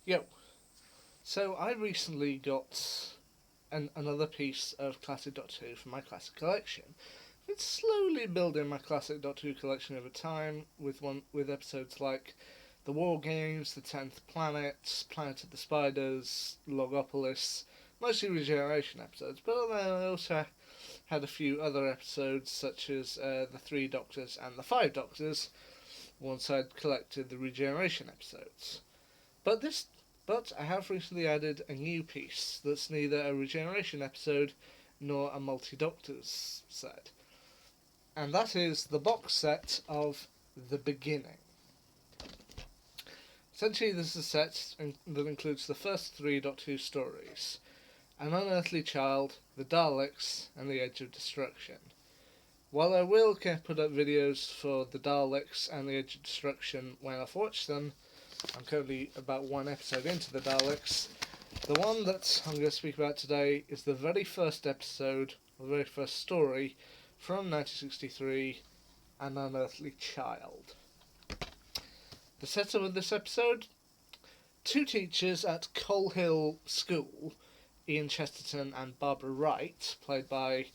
Yo, so I recently got another piece of Classic Doctor Who for my classic collection. I've been slowly building my Classic Doctor Who collection over time with episodes like the War Games, the Tenth Planet, Planet of the Spiders, Logopolis, mostly regeneration episodes. But then I also had a few other episodes such as the Three Doctors and the Five Doctors. Once I'd collected the regeneration episodes. But this but I have recently added a new piece that's neither a regeneration episode nor a multi-doctors set. And that is the box set of The Beginning. Essentially, this is a set that includes the first three Doctor Who stories: An Unearthly Child, The Daleks, and The Edge of Destruction. While I will put up videos for The Daleks and The Edge of Destruction when I've watched them, I'm currently about one episode into the Daleks. The one that I'm going to speak about today is the very first episode, the very first story from 1963, An Unearthly Child. The setup of this episode: two teachers at Coal Hill School, Ian Chesterton and Barbara Wright, played by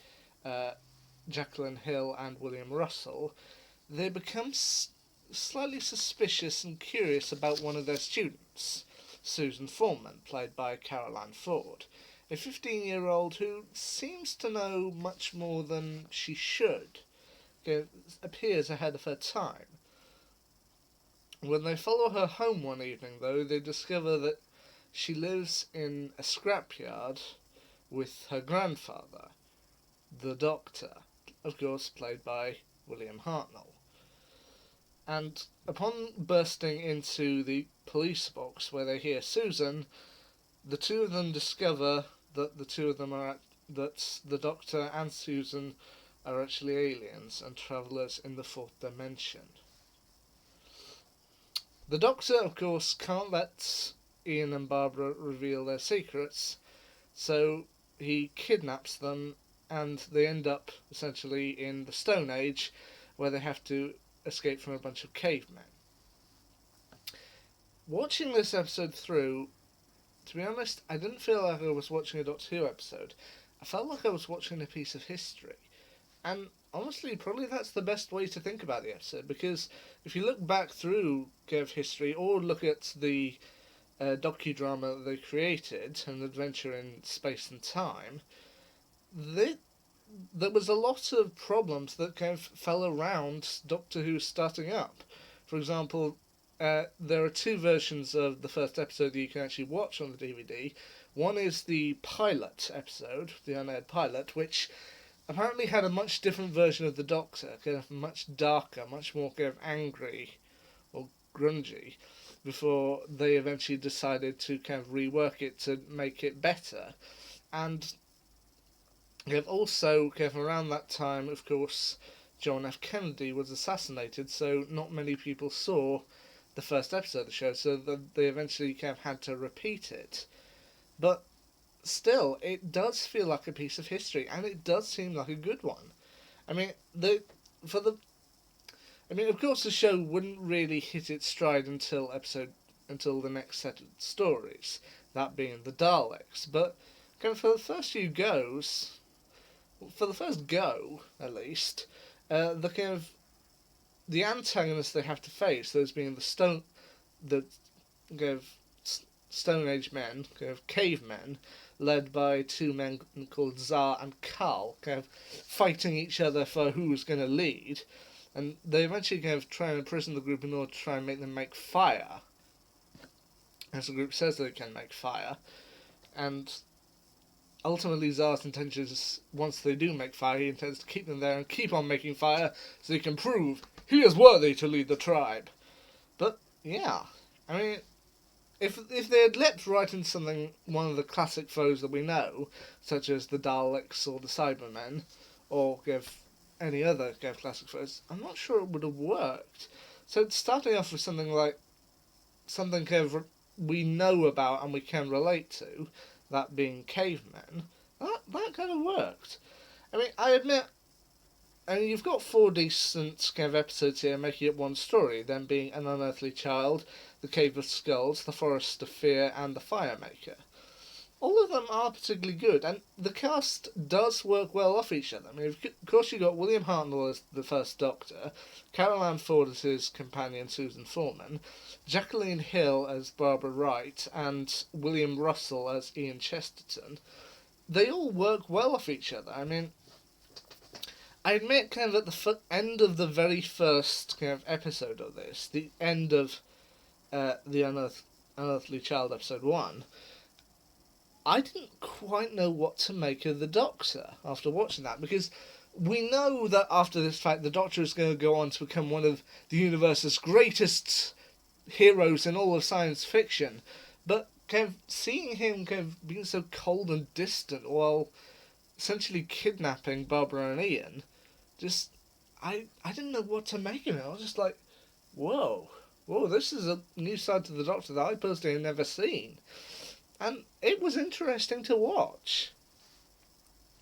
Jacqueline Hill and William Russell, they become slightly suspicious and curious about one of their students, Susan Foreman, played by Caroline Ford, a 15-year-old who seems to know much more than she should. It appears ahead of her time. When they follow her home one evening, though, they discover that she lives in a scrapyard with her grandfather, the Doctor, of course played by William Hartnell. And upon bursting into the police box where they hear Susan, the two of them discover that that the Doctor and Susan are actually aliens and travellers in the fourth dimension. The Doctor, of course, can't let Ian and Barbara reveal their secrets, so he kidnaps them, and they end up essentially in the Stone Age, where they have to escape from a bunch of cavemen. Watching this episode through, to be honest, I didn't feel like I was watching a Doctor Who episode. I felt like I was watching a piece of history. And honestly, probably that's the best way to think about the episode, because if you look back through history, or look at the docudrama that they created, An Adventure in Space and Time, there was a lot of problems that fell around Doctor Who starting up. For example, there are two versions of the first episode that you can actually watch on the DVD. One is the pilot episode, the unaired pilot, which apparently had a much different version of the Doctor, much darker, much more angry or grungy, before they eventually decided to rework it to make it better. And also, around that time, of course, John F. Kennedy was assassinated, so not many people saw the first episode of the show, so they eventually had to repeat it. But still, it does feel like a piece of history, and it does seem like a good one. I mean, of course, the show wouldn't really hit its stride until the next set of stories, that being the Daleks. But for the first few goes, for the first go at least, the antagonists they have to face, those being the Stone Age men, cavemen, led by two men called Tsar and Karl, fighting each other for who's going to lead, and they eventually try and imprison the group in order to try and make them make fire, as the group says they can make fire, and ultimately Tsar's intention is, once they do make fire, he intends to keep them there and keep on making fire so he can prove he is worthy to lead the tribe. But yeah, I mean, if they had leapt right into one of the classic foes that we know, such as the Daleks or the Cybermen, or any other classic foes, I'm not sure it would have worked. So starting off with something we know about and we can relate to, that being cavemen, that kind of worked. I mean, I admit, and you've got 4 decent kind of episodes here making it one story, them being An Unearthly Child, The Cave of Skulls, The Forest of Fear, and The Firemaker. All of them are particularly good, and the cast does work well off each other. I mean, of course, you got William Hartnell as the first Doctor, Carol Ann Ford as his companion Susan Foreman, Jacqueline Hill as Barbara Wright, and William Russell as Ian Chesterton. They all work well off each other. I mean, I admit kind of at the end of the very first kind of episode of this, the end of the Unearthly Child episode 1, I didn't quite know what to make of the Doctor after watching that, because we know that after this fact the Doctor is going to go on to become one of the universe's greatest heroes in all of science fiction, but kind of seeing him kind of being so cold and distant while essentially kidnapping Barbara and Ian, just I didn't know what to make of it. I was just like, whoa, this is a new side to the Doctor that I personally have never seen. And it was interesting to watch.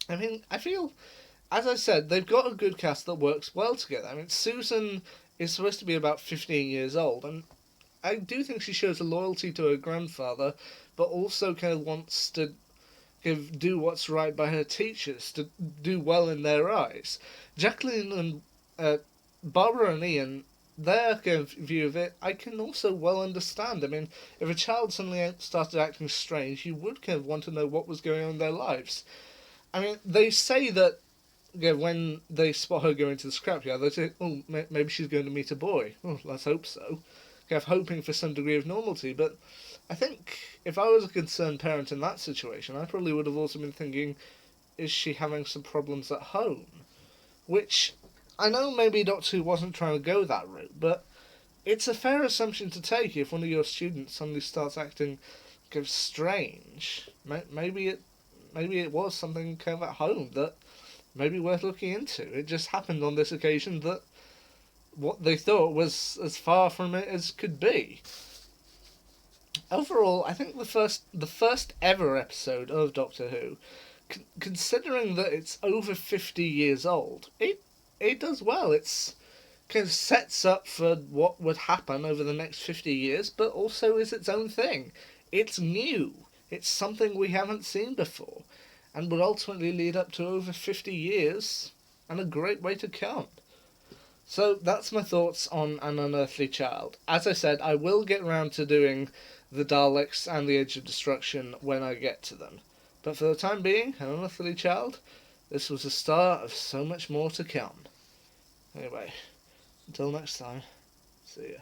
I mean, I feel, as I said, they've got a good cast that works well together. I mean, Susan is supposed to be about 15 years old, and I do think she shows a loyalty to her grandfather, but also kind of wants to kind of do what's right by her teachers, to do well in their eyes. Jacqueline and Barbara and Ian, their kind of view of it, I can also well understand. I mean, if a child suddenly started acting strange, you would kind of want to know what was going on in their lives. I mean, they say that when they spot her going to the scrapyard, they say, oh, maybe she's going to meet a boy. Oh, let's hope so. Kind of hoping for some degree of normality, but I think if I was a concerned parent in that situation, I probably would have also been thinking, is she having some problems at home? Which, I know maybe Doctor Who wasn't trying to go that route, but it's a fair assumption to take if one of your students suddenly starts acting kind of strange. Maybe it was something kind of at home that maybe worth looking into. It just happened on this occasion that what they thought was as far from it as could be. Overall, I think the first ever episode of Doctor Who, considering that it's over 50 years old, it does well. It's kind of sets up for what would happen over the next 50 years, but also is its own thing. It's new. It's something we haven't seen before, and would ultimately lead up to over 50 years, and a great way to come. So that's my thoughts on An Unearthly Child. As I said, I will get round to doing the Daleks and the Age of Destruction when I get to them. But for the time being, An Unearthly Child, this was the start of so much more to come. Anyway, until next time, see ya.